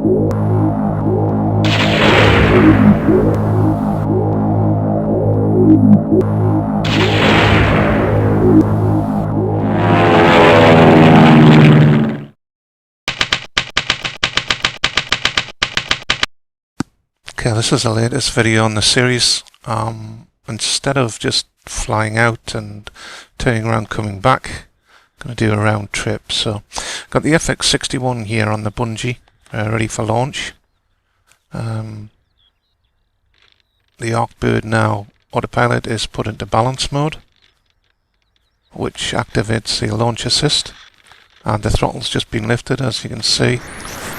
Okay, this is the latest video in the series. Instead of just flying out and turning around coming back, I'm going to do a round trip. So got the FX-61 here on the bungee, ready for launch. The Arkbird now Autopilot is put into balance mode, which activates the launch assist, and the throttle's just been lifted, as you can see,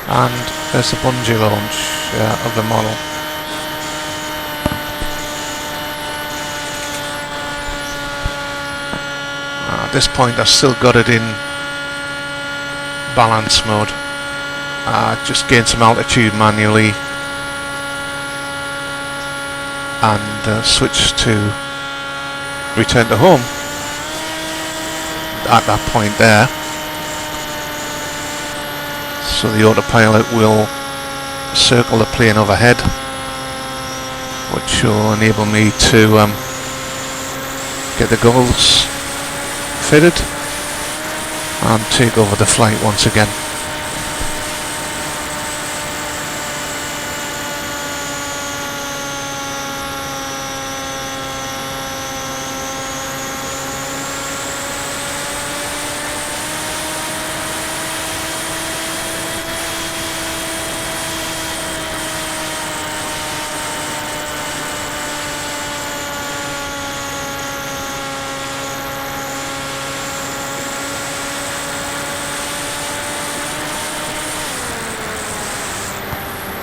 and there's the bungee launch of the model. At this point I've still got it in balance mode. Just gain some altitude manually and switch to return to home at that point there. So the autopilot will circle the plane overhead, which will enable me to get the goggles fitted and take over the flight once again.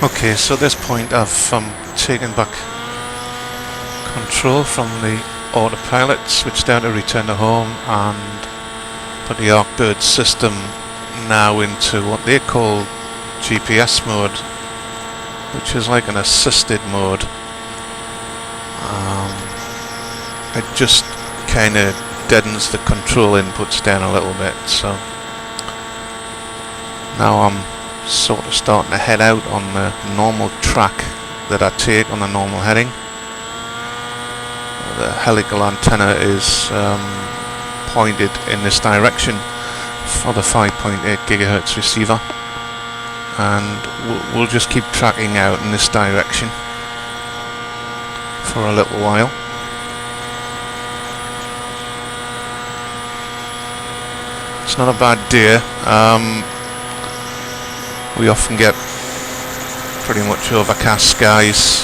Okay, so at this point I've taken back control from the autopilot, switched down to return to home, and put the Arkbird system now into what they call GPS mode, which is like an assisted mode. It just kind of deadens the control inputs down a little bit, so now I'm sort of starting to head out on the normal track that I take on the normal heading. The helical antenna is pointed in this direction for the 5.8 GHz receiver, and we'll just keep tracking out in this direction for a little while. It's not a bad day. We often get pretty much overcast skies,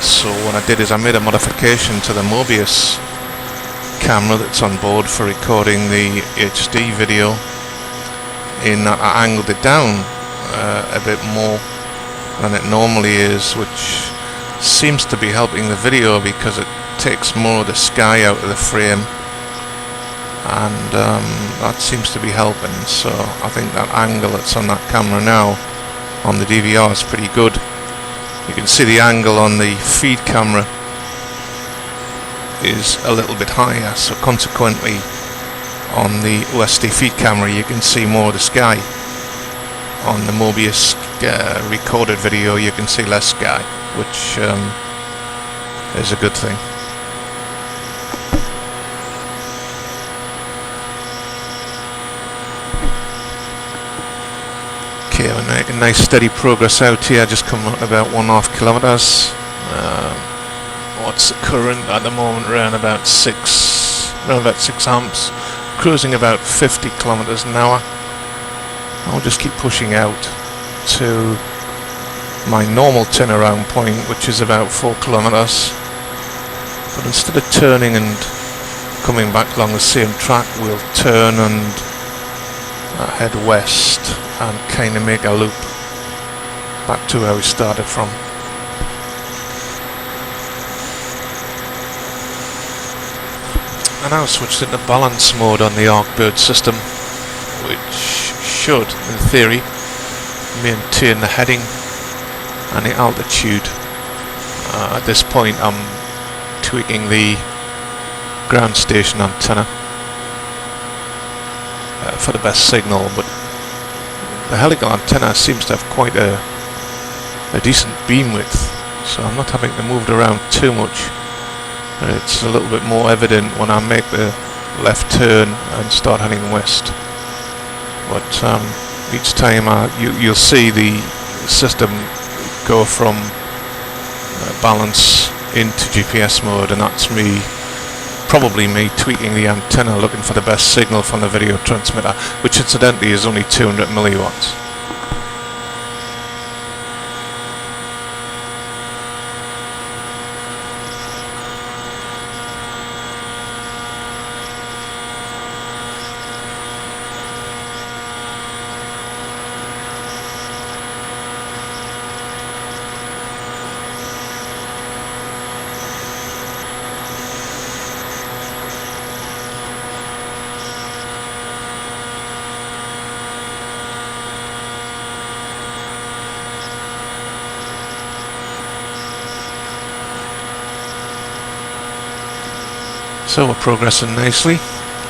so what I did is I made a modification to the Mobius camera that's on board for recording the HD video, in that I angled it down a bit more than it normally is, which seems to be helping the video because it takes more of the sky out of the frame, and that seems to be helping. So I think that angle that's on that camera now on the DVR is pretty good. You can see the angle on the feed camera is a little bit higher, so consequently on the OSD feed camera you can see more of the sky. On the Mobius recorded video you can see less sky, which is a good thing. Okay, we're making nice steady progress out here, just coming up about 1.5 kilometers. What's the current at the moment? Around about 6 amps, cruising about 50 kilometers an hour. I'll just keep pushing out to my normal turnaround point, which is about 4 kilometers. But instead of turning and coming back along the same track, we'll turn and head west and kind of make a loop back to where we started from. And now switched into balance mode on the Arkbird system, which should, in theory, maintain the heading and the altitude. At this point I'm tweaking the ground station antenna for the best signal, but the helical antenna seems to have quite a decent beam width, so I'm not having to move it around too much. It's a little bit more evident when I make the left turn and start heading west. But each time you'll see the system go from balance into GPS mode, and that's probably me tweaking the antenna, looking for the best signal from the video transmitter, which incidentally is only 200 milliwatts. So we're progressing nicely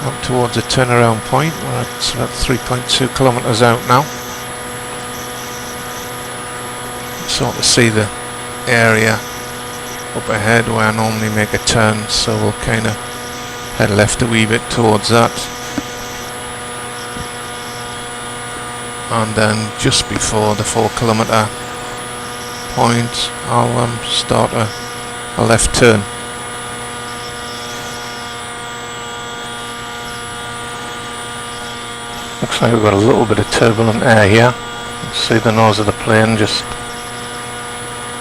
up towards a turnaround point. We're at about 3.2 kilometers out now. Sort of see the area up ahead where I normally make a turn, so we'll kind of head left a wee bit towards that. And then just before the 4 kilometer point, I'll start a left turn. Looks like we've got a little bit of turbulent air here. See the nose of the plane just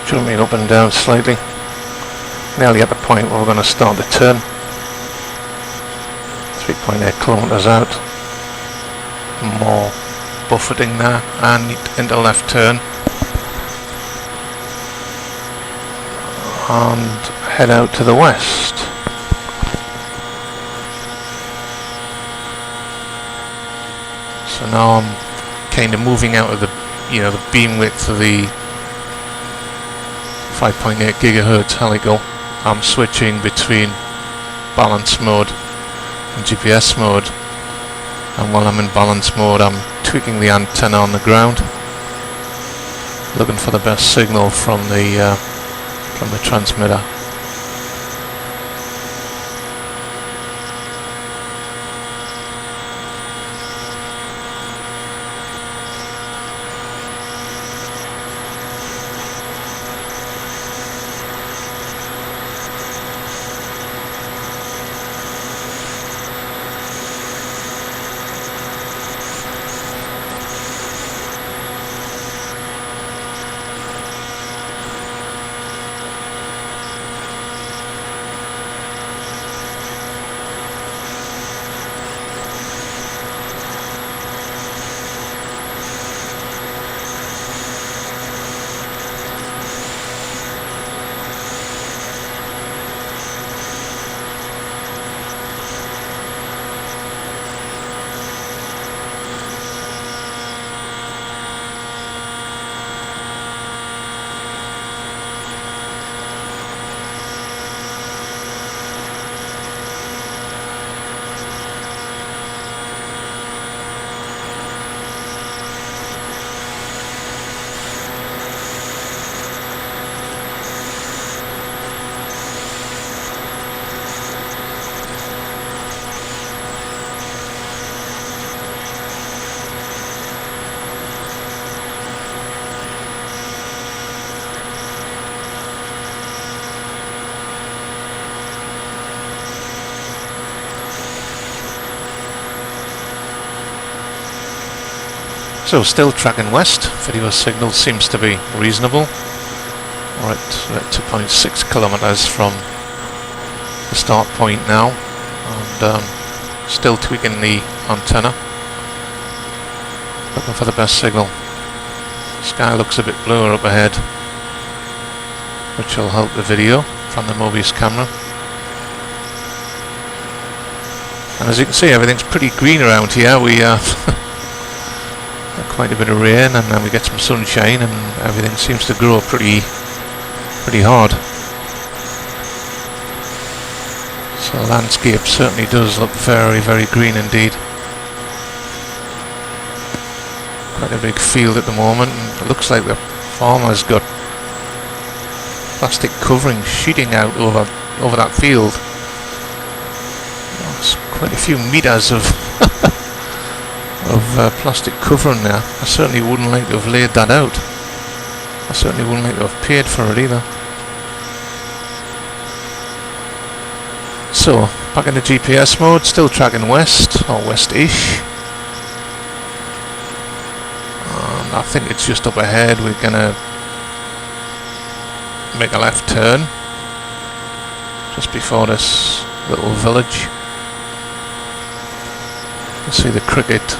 jumping up and down slightly. Nearly at the point where we're going to start the turn. 3.8 kilometers out. More buffeting there and into left turn. And head out to the west. So now I'm kind of moving out of the beam width of the 5.8 gigahertz helical. I'm switching between balance mode and GPS mode, and while I'm in balance mode I'm tweaking the antenna on the ground, looking for the best signal from the transmitter. So still tracking west, video signal seems to be reasonable. We're at 2.6 kilometers from the start point now, and still tweaking the antenna, looking for the best signal. The sky looks a bit bluer up ahead, which will help the video from the Mobius camera. And as you can see, everything's pretty green around here. We quite a bit of rain, and then we get some sunshine, and everything seems to grow pretty hard. So the landscape certainly does look very, very green indeed. Quite a big field at the moment, and it looks like the farmer's got plastic covering sheeting out over that field. There's quite a few meters of plastic covering there. I certainly wouldn't like to have laid that out. I certainly wouldn't like to have paid for it either. So, back in the GPS mode, still tracking west, or west-ish. And I think it's just up ahead. We're gonna make a left turn just before this little village. You see the cricket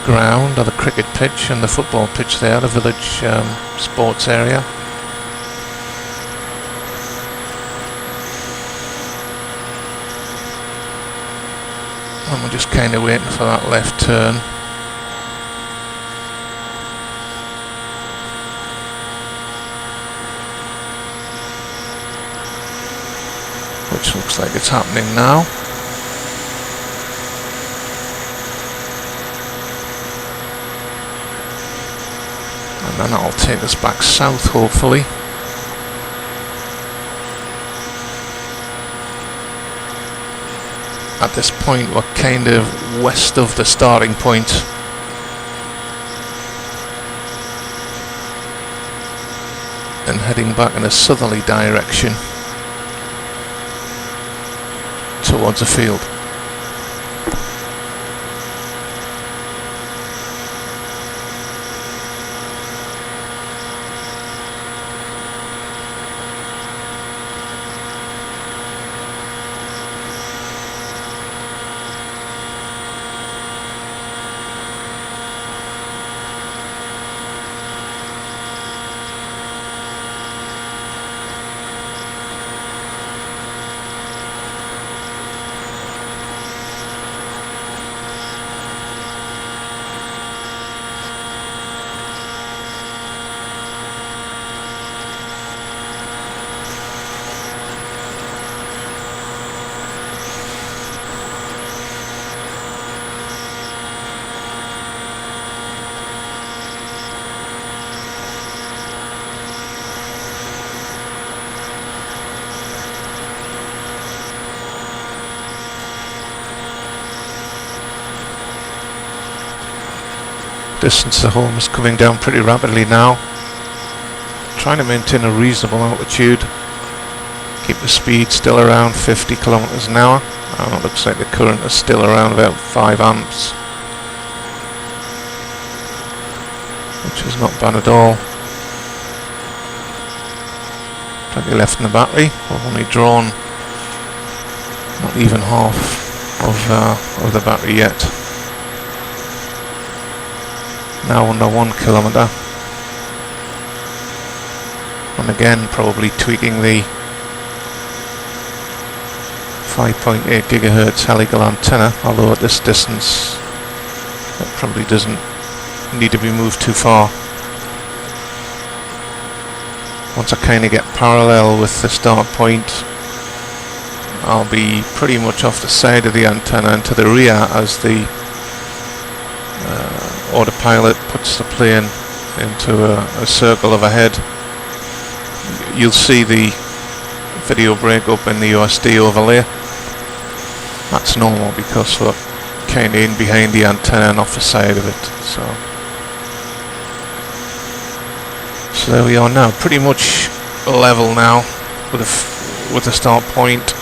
ground, or the cricket pitch, and the football pitch there, the village sports area. And we're just kind of waiting for that left turn. Which looks like it's happening now. And then that'll take us back south, hopefully. At this point, we're kind of west of the starting point. And heading back in a southerly direction towards the field. Distance to home is coming down pretty rapidly now. Trying to maintain a reasonable altitude. Keep the speed still around 50 kilometers an hour. And it looks like the current is still around about 5 amps. Which is not bad at all. Plenty left in the battery. We've only drawn not even half of the battery yet. Now under 1 kilometer, and again probably tweaking the 5.8 gigahertz helical antenna, although at this distance it probably doesn't need to be moved too far. Once I kind of get parallel with the start point, I'll be pretty much off the side of the antenna and to the rear as the autopilot puts the plane into a circle overhead. You'll see the video break up in the USD overlay. That's normal because we're kind of in behind the antenna and off the side of it. So there we are now, pretty much level now with the start point.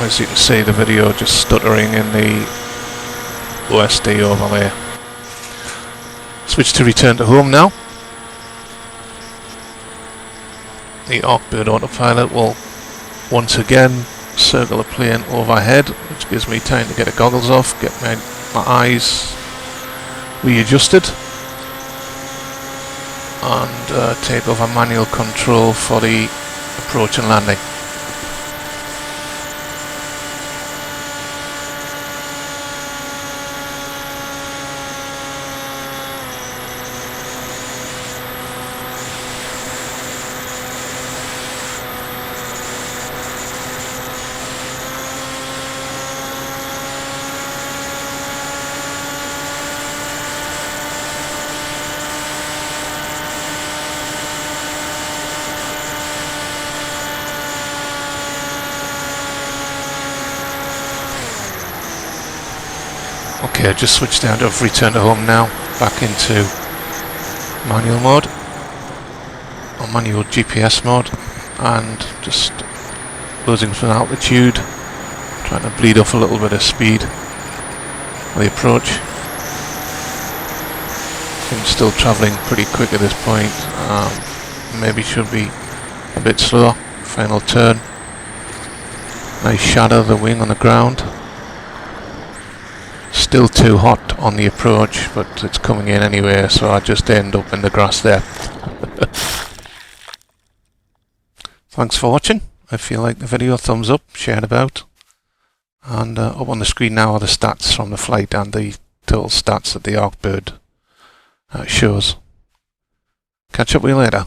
As you can see, the video just stuttering in the OSD overlay. Switch to return to home now. The Arkbird Autopilot will once again circle the plane overhead, which gives me time to get the goggles off, get my eyes readjusted, and take over manual control for the approach and landing. Okay, I just switched down to return to home now, back into manual mode, or manual GPS mode, and just losing some altitude, trying to bleed off a little bit of speed for the approach. I'm still travelling pretty quick at this point, maybe should be a bit slower. Final turn, nice shadow of the wing on the ground. Still too hot on the approach, but it's coming in anyway, so I just end up in the grass there. Thanks for watching. If you like the video, thumbs up, share it about. And up on the screen now are the stats from the flight and the total stats that the Arkbird shows. Catch up with you later.